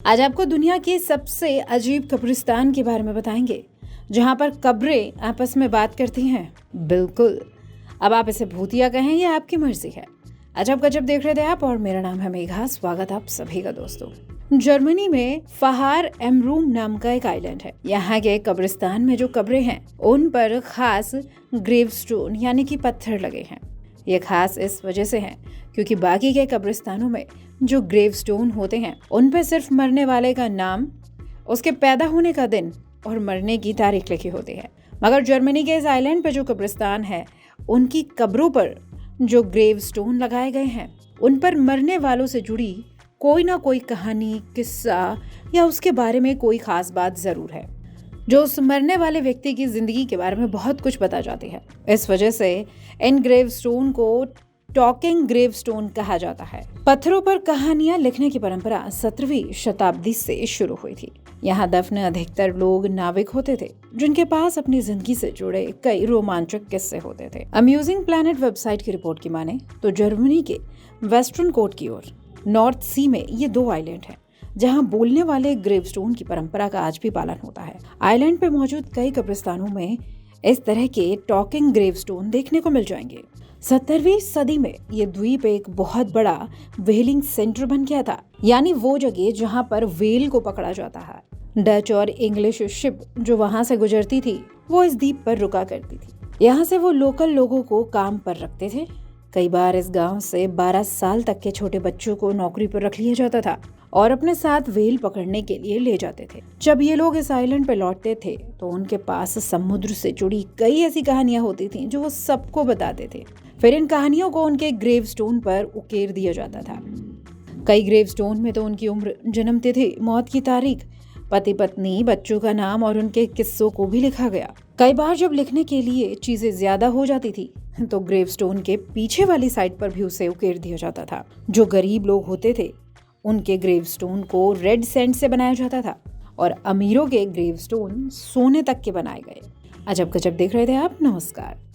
आज आपको दुनिया के सबसे अजीब कब्रिस्तान के बारे में बताएंगे, जहां पर कब्रें आपस में बात करती हैं। बिल्कुल, अब आप इसे भूतिया कहें या आपकी मर्जी है। अजब गजब देख रहे थे आप, और मेरा नाम है मेघा। स्वागत आप सभी का दोस्तों। जर्मनी में फहार एमरूम नाम का एक आइलैंड है। यहाँ के कब्रिस्तान में जो कब्रें हैं उन पर खास ग्रेवस्टोन यानी कि पत्थर लगे हैं। ये खास इस वजह से हैं क्योंकि बाकी के कब्रिस्तानों में जो ग्रेवस्टोन होते हैं उन पर सिर्फ मरने वाले का नाम, उसके पैदा होने का दिन और मरने की तारीख लिखी होती है। मगर जर्मनी के इस आइलैंड पर जो कब्रिस्तान है उनकी कब्रों पर जो ग्रेवस्टोन लगाए गए हैं उन पर मरने वालों से जुड़ी कोई ना कोई कहानी, किस्सा या उसके बारे में कोई खास बात जरूर है जो उस मरने वाले व्यक्ति की जिंदगी के बारे में बहुत कुछ बता जाती है। इस वजह से इन ग्रेवस्टोन को टॉकिंग ग्रेवस्टोन कहा जाता है। पत्थरों पर कहानियां लिखने की परंपरा 17वीं शताब्दी से शुरू हुई थी। यहाँ दफन अधिकतर लोग नाविक होते थे जिनके पास अपनी जिंदगी से जुड़े कई रोमांचक किस्से होते थे। अम्यूजिंग प्लैनेट वेबसाइट की रिपोर्ट की माने तो जर्मनी के वेस्टर्न कोस्ट की ओर नॉर्थ सी में ये 2 आइलैंड हैं जहां बोलने वाले ग्रेवस्टोन की परंपरा का आज भी पालन होता है। आइलैंड पे मौजूद कई कब्रिस्तानों में इस तरह के टॉकिंग ग्रेवस्टोन देखने को मिल जाएंगे। 17वीं सदी में ये द्वीप एक बहुत बड़ा व्हेलिंग सेंटर बन गया था, यानी वो जगह जहां पर व्हेल को पकड़ा जाता है। डच और इंग्लिश शिप जो वहां से गुजरती थी वो इस द्वीप पर रुका करती थी। यहाँ से वो लोकल लोगों को काम पर रखते थे। कई बार इस गांव से 12 साल तक के छोटे बच्चों को नौकरी पर रख लिया जाता था और अपने साथ व्हेल पकड़ने के लिए ले जाते थे। जब ये लोग इस आइलैंड पे लौटते थे तो उनके पास समुद्र से जुड़ी कई ऐसी कहानियां होती थीं जो वो सबको बताते थे। फिर इन कहानियों को उनके ग्रेवस्टोन पर उकेर दिया जाता था। कई ग्रेवस्टोन में तो उनकी उम्र, जन्म तिथि, मौत की तारीख, पति पत्नी, बच्चों का नाम और उनके किस्सों को भी लिखा गया। कई बार जब लिखने के लिए चीजें ज्यादा हो जाती थी तो ग्रेवस्टोन के पीछे वाली साइड पर भी उसे उकेर दिया जाता था। जो गरीब लोग होते थे उनके ग्रेवस्टोन को रेड सैंड से बनाया जाता था और अमीरों के ग्रेवस्टोन सोने तक के बनाए गए। अजब गजब देख रहे थे आप। नमस्कार।